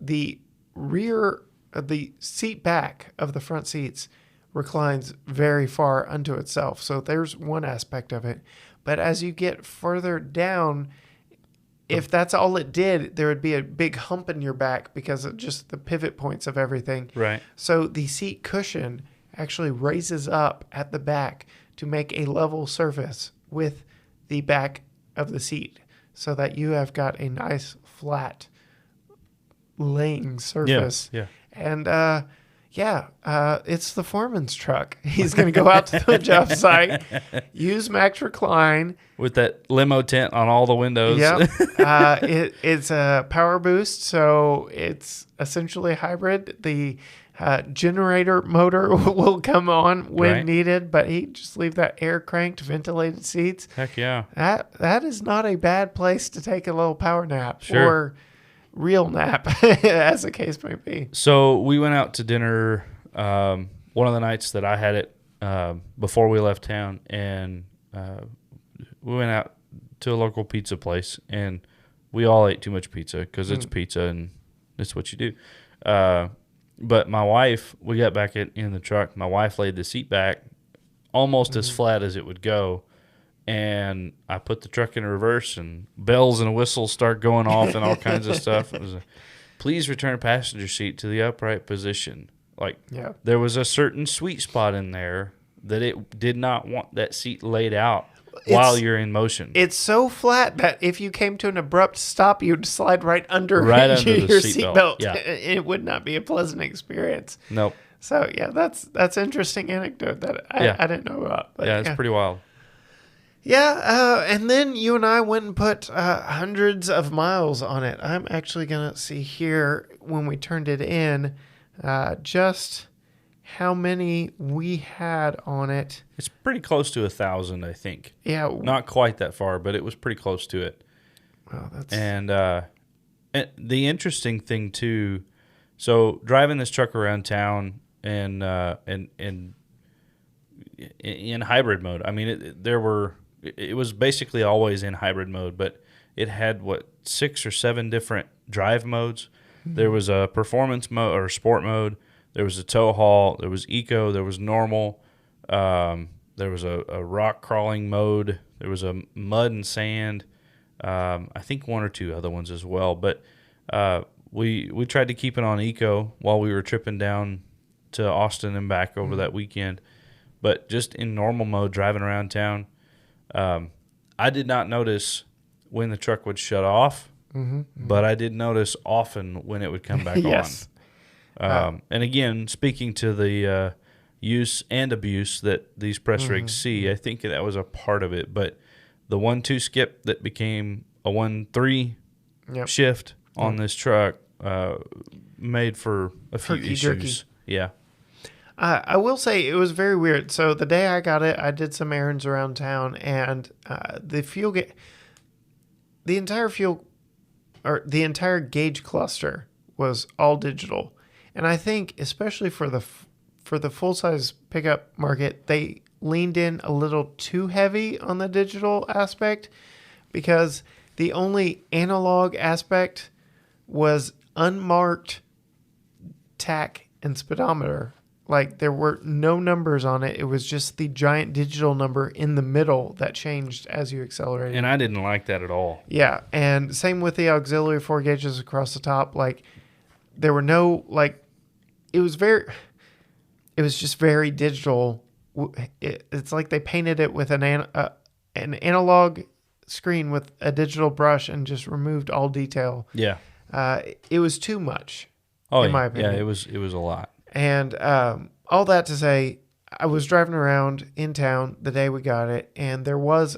the rear of the seat back of the front seats reclines very far unto itself. So there's one aspect of it. But as you get further down, if that's all it did, there would be a big hump in your back because of just the pivot points of everything. Right. So the seat cushion actually raises up at the back to make a level surface with the back of the seat so that you have got a nice flat laying surface. Yeah. And it's the foreman's truck. He's going to go out to the job site, use Max Recline. With that limo tent on all the windows. Yep. It's a Powerboost, so it's essentially hybrid. The generator motor will come on when needed, but he just leave that air cranked, ventilated seats. Heck yeah. That is not a bad place to take a little power nap or real nap, as the case may be. So we went out to dinner one of the nights that I had it before we left town, and we went out to a local pizza place, and we all ate too much pizza because it's pizza and it's what you do. But my wife, we got back in the truck. My wife laid the seat back almost as flat as it would go. And I put the truck in reverse, and bells and whistles start going off and all kinds of stuff. It was please return passenger seat to the upright position. Like, there was a certain sweet spot in there that it did not want that seat laid out while you're in motion. It's so flat that if you came to an abrupt stop, you'd slide right under the your seat belt. Yeah. It would not be a pleasant experience. Nope. So, that's interesting anecdote that I didn't know about. But, it's pretty wild. Yeah, and then you and I went and put hundreds of miles on it. I'm actually going to see here when we turned it in just how many we had on it. It's pretty close to 1,000, I think. Yeah. Not quite that far, but it was pretty close to it. Wow, that's... And the interesting thing, too, so driving this truck around town and in hybrid mode, I mean, it was basically always in hybrid mode, but it had 6 or 7 different drive modes. Mm-hmm. There was a performance mode or sport mode. There was a tow haul. There was eco. There was normal. There was a rock crawling mode. There was a mud and sand. I think one or two other ones as well. But we tried to keep it on eco while we were tripping down to Austin and back over that weekend. But just in normal mode, driving around town, I did not notice when the truck would shut off, but I did notice often when it would come back Yes. on. And again, speaking to the use and abuse that these press rigs see, I think that was a part of it. But the 1-2 skip that became a 1-3 shift on this truck made for a few Herky issues. jerky. Yeah. I will say it was very weird. So the day I got it, I did some errands around town, and the entire gauge cluster was all digital. And I think, especially for the full size pickup market, they leaned in a little too heavy on the digital aspect, because the only analog aspect was unmarked tach and speedometer. Like, there were no numbers on it. It was just the giant digital number in the middle that changed as you accelerated. And I didn't like that at all. Yeah, and same with the auxiliary 4 gauges across the top. Like, there were no, like, it was just very digital. It's like they painted it with an analog screen with a digital brush and just removed all detail. Yeah. It was too much, in my opinion. Yeah, it was a lot. And all that to say, I was driving around in town the day we got it, and there was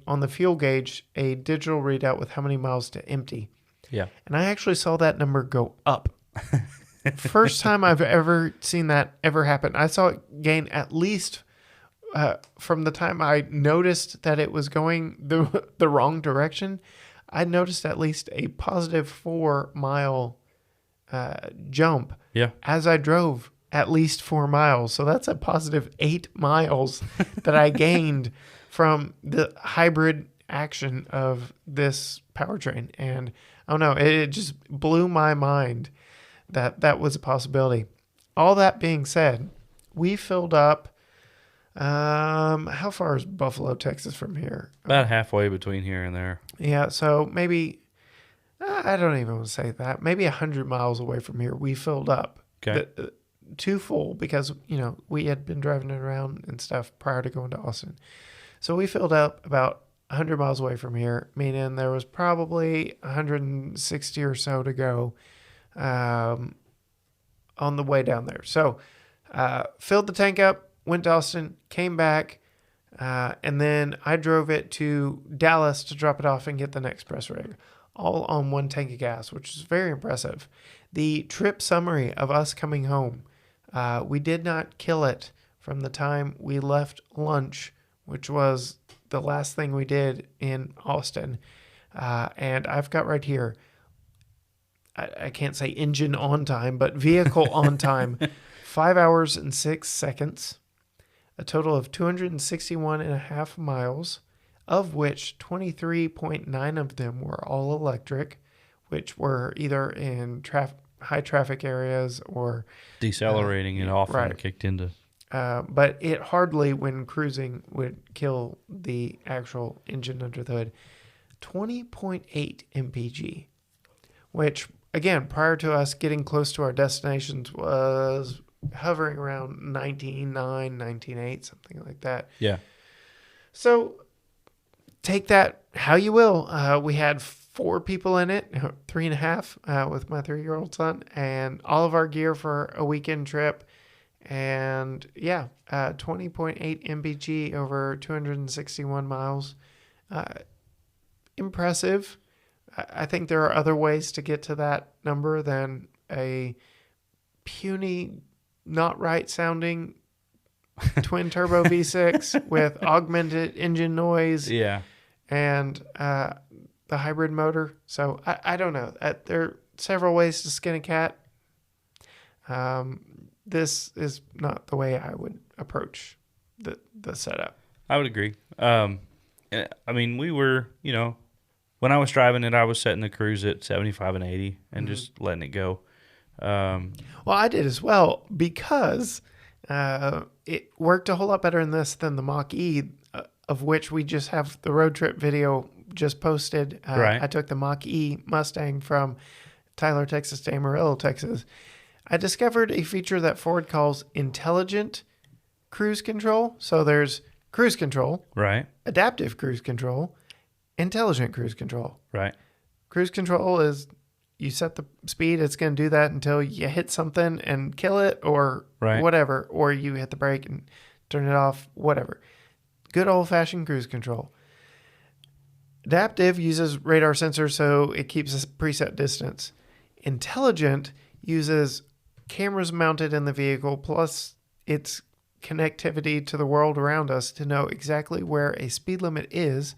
on the fuel gauge a digital readout with how many miles to empty. Yeah. And I actually saw that number go up. First time I've ever seen that ever happen. I saw it gain at least from the time I noticed that it was going the wrong direction. I noticed at least a positive 4 mile jump. Yeah. As I drove at least 4 miles. So that's a positive 8 miles that I gained from the hybrid action of this powertrain. And I don't know, it just blew my mind that was a possibility. All that being said, we filled up, how far is Buffalo, Texas from here? About halfway between here and there. Yeah, so maybe, I don't even want to say that, maybe 100 miles away from here, we filled up. Okay. Too full, because, we had been driving it around and stuff prior to going to Austin. So we filled up about 100 miles away from here, meaning there was probably 160 or so to go on the way down there. So filled the tank up, went to Austin, came back, and then I drove it to Dallas to drop it off and get the next press rig, all on one tank of gas, which is very impressive. The trip summary of us coming home, we did not kill it from the time we left lunch, which was the last thing we did in Austin. And I've got right here, I can't say engine on time, but vehicle on time, 5 hours and 6 seconds, a total of 261.5 miles, of which 23.9 of them were all electric, which were either in high traffic areas or decelerating it off right. and kicked into. But it hardly, when cruising, would kill the actual engine under the hood. 20.8 mpg, which, again, prior to us getting close to our destinations, was hovering around 19.9, 19.8, something like that. Yeah. So take that how you will. We had 4 people in it, 3.5 with my 3-year-old son, and all of our gear for a weekend trip. And yeah, 20.8 mpg over 261 miles. Impressive. I think there are other ways to get to that number than a puny, not right sounding twin turbo V6 with augmented engine noise. Yeah. And the hybrid motor. So I don't know. There are several ways to skin a cat. This is not the way I would approach the setup. I would agree. I mean, we were, when I was driving it, I was setting the cruise at 75 and 80 and just letting it go. Well, I did as well, because it worked a whole lot better in this than the Mach-E, of which we just have the road trip video just posted. Right. I took the Mach-E Mustang from Tyler, Texas to Amarillo, Texas. I discovered a feature that Ford calls intelligent cruise control. So there's cruise control, Right. adaptive cruise control, intelligent cruise control. Right. Cruise control is you set the speed, it's going to do that until you hit something and kill it or Right. whatever, or you hit the brake and turn it off, whatever. Good old-fashioned cruise control. Adaptive uses radar sensors, so it keeps a preset distance. Intelligent uses cameras mounted in the vehicle, plus its connectivity to the world around us to know exactly where a speed limit sign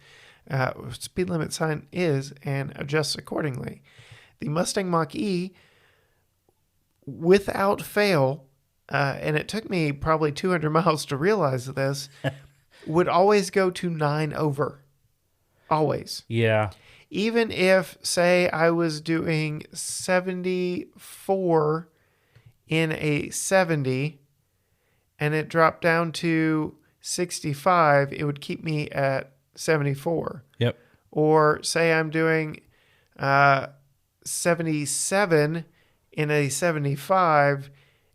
is, and adjusts accordingly. The Mustang Mach-E, without fail, and it took me probably 200 miles to realize this, would always go to 9 over. Always. Yeah. Even if, say, I was doing 74 in a 70 and it dropped down to 65, it would keep me at 74. Yep. Or say I'm doing 77 in a 75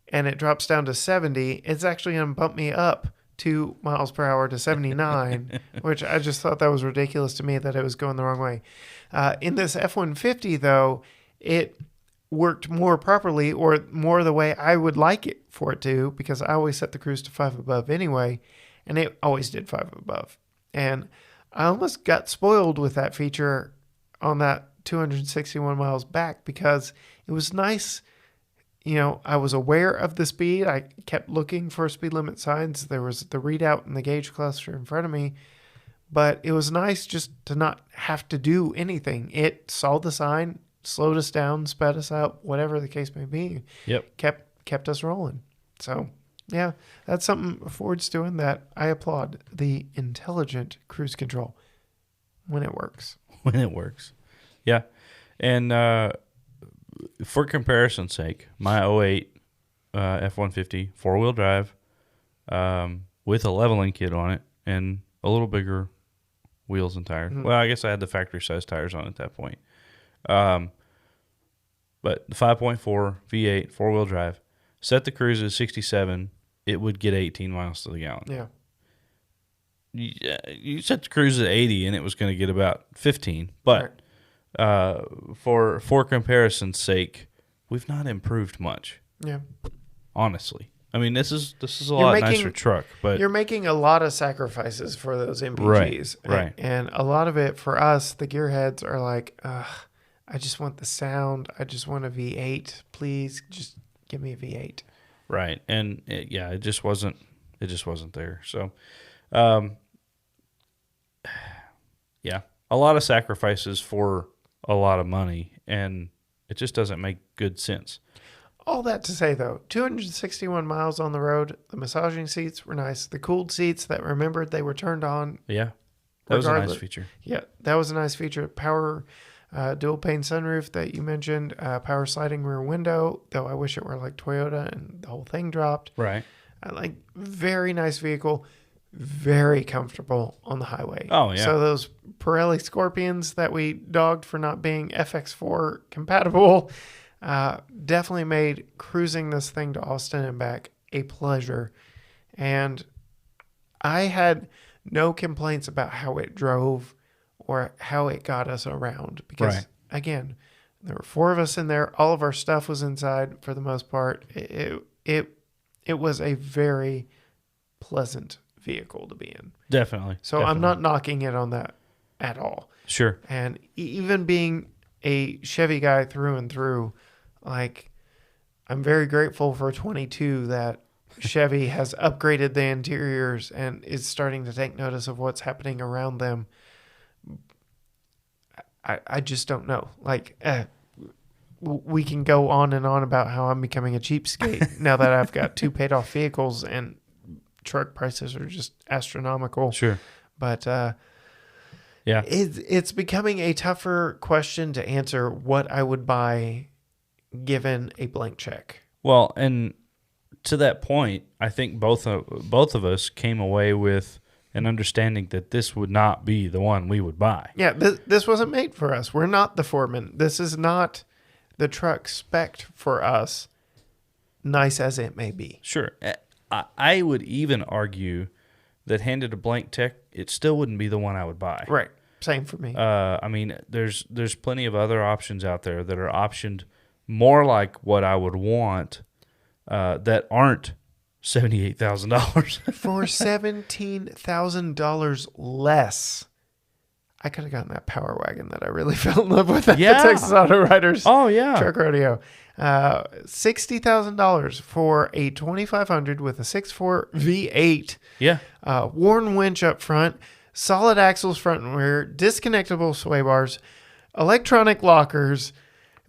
and it drops down to 70, it's actually going to bump me up 2 miles per hour to 79, which I just thought that was ridiculous to me that it was going the wrong way. In this F-150, though, it worked more properly, or more the way I would like it for it to, because I always set the cruise to 5 above anyway, and it always did 5 above. And I almost got spoiled with that feature on that 261 miles back, because it was nice. You know, I was aware of the speed. I kept looking for speed limit signs. There was the readout in the gauge cluster in front of me. But it was nice just to not have to do anything. It saw the sign, slowed us down, sped us up, whatever the case may be. Yep. Kept us rolling. So, yeah, that's something Ford's doing that I applaud. The intelligent cruise control when it works. When it works. Yeah. And for comparison's sake, my '08 F-150 four-wheel drive with a leveling kit on it and a little bigger wheels and tires. Mm-hmm. Well, I guess I had the factory-size tires on at that point. But the 5.4 V8 four-wheel drive, set the cruise at 67, it would get 18 miles to the gallon. Yeah. You set the cruise at 80, and it was going to get about 15. But for comparison's sake, we've not improved much. Yeah. Honestly, I mean, this is a lot nicer truck, but you're making a lot of sacrifices for those MPGs, right? And a lot of it for us, the gearheads, are like, I just want the sound. I just want a V8, please. Just give me a V8. Right, and it just wasn't there. So, yeah, a lot of sacrifices for a lot of money, and it just doesn't make good sense. All that to say, though, 261 miles on the road. The massaging seats were nice. The cooled seats that remembered they were turned on. Yeah, that was a nice feature. Yeah, that was a nice feature. Power dual pane sunroof that you mentioned. Power sliding rear window, though I wish it were like Toyota and the whole thing dropped. Right. Very nice vehicle. Very comfortable on the highway. Oh, yeah. So those Pirelli Scorpions that we dogged for not being FX4 compatible definitely made cruising this thing to Austin and back a pleasure. And I had no complaints about how it drove or how it got us around. Because, again, there were 4 of us in there. All of our stuff was inside for the most part. It was a very pleasant vehicle to be in. Definitely. So I'm not knocking it on that at all. Sure. And even being a Chevy guy through and through, I'm very grateful for 22 that Chevy has upgraded the interiors and is starting to take notice of what's happening around them. I just don't know. We can go on and on about how I'm becoming a cheapskate now that I've got 2 paid off vehicles and truck prices are just astronomical. Sure. But yeah, it's becoming a tougher question to answer what I would buy given a blank check. Well, and to that point, I think both of us came away with and understanding that this would not be the one we would buy. Yeah, this wasn't made for us. We're not the foreman. This is not the truck spec'd for us, nice as it may be. Sure. I would even argue that handed a blank tech, it still wouldn't be the one I would buy. Right. Same for me. I mean, there's plenty of other options out there that are optioned more like what I would want that aren't $78,000. For $17,000 less, I could have gotten that Power Wagon that I really fell in love with at the Texas Auto Riders truck rodeo. $60,000 for a 2500 with a 6.4 V8. Yeah. Worn winch up front, solid axles front and rear, disconnectable sway bars, electronic lockers.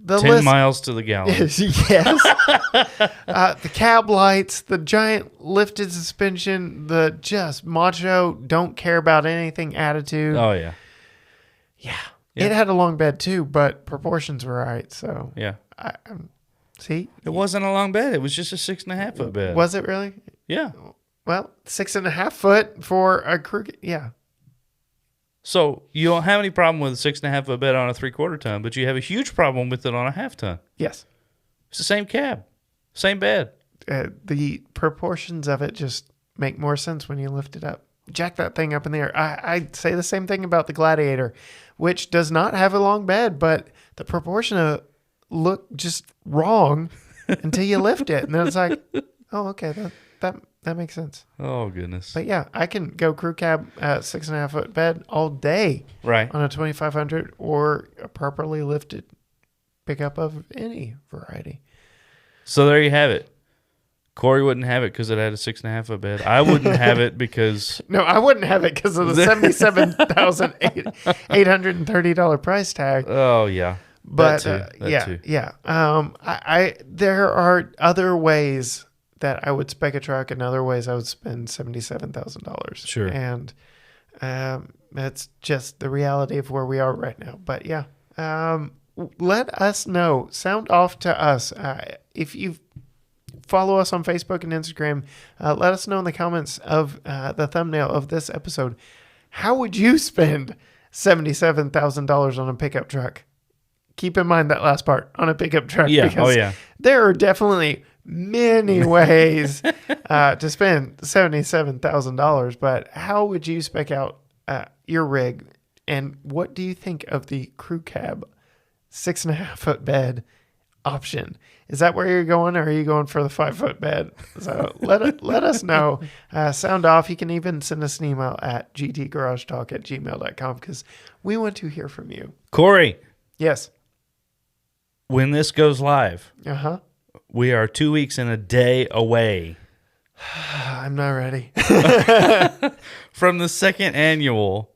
10 miles to the gallon. Yes. The cab lights, the giant lifted suspension, the just macho, don't care about anything attitude. Oh, yeah. Yeah. It had a long bed too, but proportions were right. So, yeah. See? It wasn't a long bed. It was just a 6.5 foot bed. Was it really? Yeah. Well, 6.5 foot for a crew. Yeah. So you don't have any problem with a 6.5 foot bed on a 3/4 ton, but you have a huge problem with it on a 1/2 ton. Yes. It's the same cab, same bed. The proportions of it just make more sense when you lift it up. Jack that thing up in the air. I'd say the same thing about the Gladiator, which does not have a long bed, but the proportion of look just wrong until you lift it. And then it's like, oh, okay, that makes sense. Oh, goodness. But yeah, I can go crew cab at 6.5 foot bed all day Right. on a 2500 or a properly lifted pickup of any variety. So there you have it. Cory wouldn't have it because it had a 6.5 foot bed. I wouldn't have it because... No, I wouldn't have it because of the $77,830 price tag. Oh, yeah. But That too. there are other ways that I would spec a truck and other ways I would spend $77,000. Sure. And that's just the reality of where we are right now. But yeah, let us know. Sound off to us. If you follow us on Facebook and Instagram, let us know in the comments of the thumbnail of this episode. How would you spend $77,000 on a pickup truck? Keep in mind that last part, on a pickup truck. Yeah. Because there are definitely many ways to spend $77,000, but how would you spec out your rig? And what do you think of the crew cab 6.5 foot bed option? Is that where you're going, or are you going for the 5 foot bed? So let us know. Sound off. You can even send us an email at gtgaragetalk@gmail.com because we want to hear from you. Cory. Yes. When this goes live, we are 2 weeks and a day away. I'm not ready. From the second annual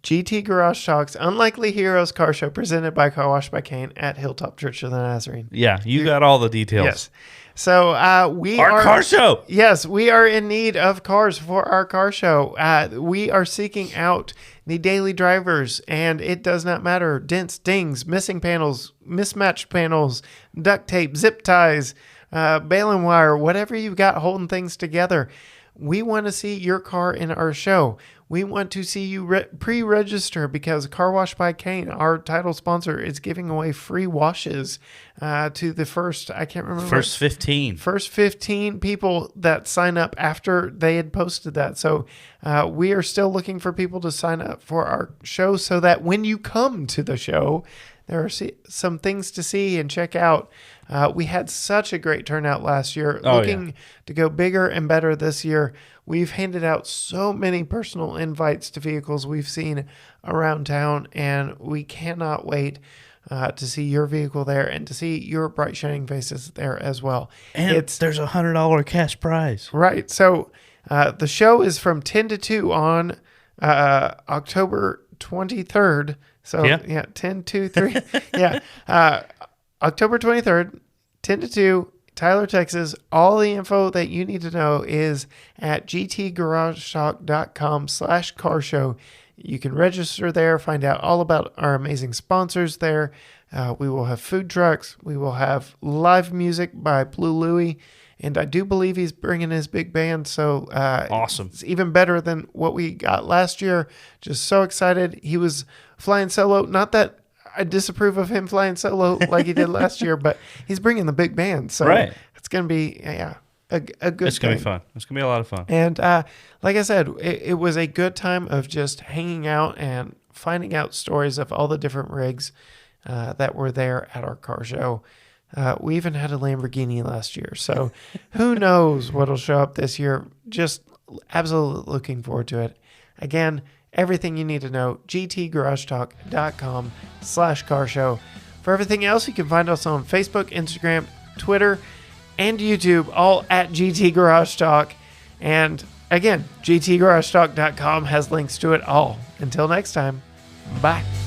GT Garage Talks Unlikely Heroes Car Show presented by Car Wash by Kane at Hilltop Church of the Nazarene. Yeah, you got all the details. Yes. So our car show. Yes, we are in need of cars for our car show. We are seeking out the daily drivers, and it does not matter. Dents, dings, missing panels, mismatched panels, duct tape, zip ties, baling wire, whatever you've got holding things together. We want to see your car in our show. We want to see you pre-register because Car Wash by Kane, our title sponsor, is giving away free washes to the first 15 people that sign up after they had posted that. So we are still looking for people to sign up for our show so that when you come to the show, there are some things to see and check out. We had such a great turnout last year. Looking to go bigger and better this year. We've handed out so many personal invites to vehicles we've seen around town, and we cannot wait to see your vehicle there and to see your bright shining faces there as well. And there's a $100 cash prize. Right. So the show is from 10 to 2 on October 23rd. So 10, 2, 3. October 23rd, 10 to 2. Tyler, Texas. All the info that you need to know is at gtgaragetalk.com/car show. You can register there, find out all about our amazing sponsors there. We will have food trucks. We will have live music by Blue Louie. And I do believe he's bringing his big band. So awesome. It's even better than what we got last year. Just so excited. He was flying solo. Not that I disapprove of him flying solo like he did last year, but he's bringing the big band. So it's going to be, a good It's going to be fun. It's going to be a lot of fun. And like I said, it was a good time of just hanging out and finding out stories of all the different rigs that were there at our car show. We even had a Lamborghini last year. So who knows what'll show up this year. Just absolutely looking forward to it. Again, everything you need to know, gtgaragetalk.com/car show. For everything else, you can find us on Facebook, Instagram, Twitter, and YouTube, all at GT Garage Talk. And again, gtgaragetalk.com has links to it all. Until next time, bye.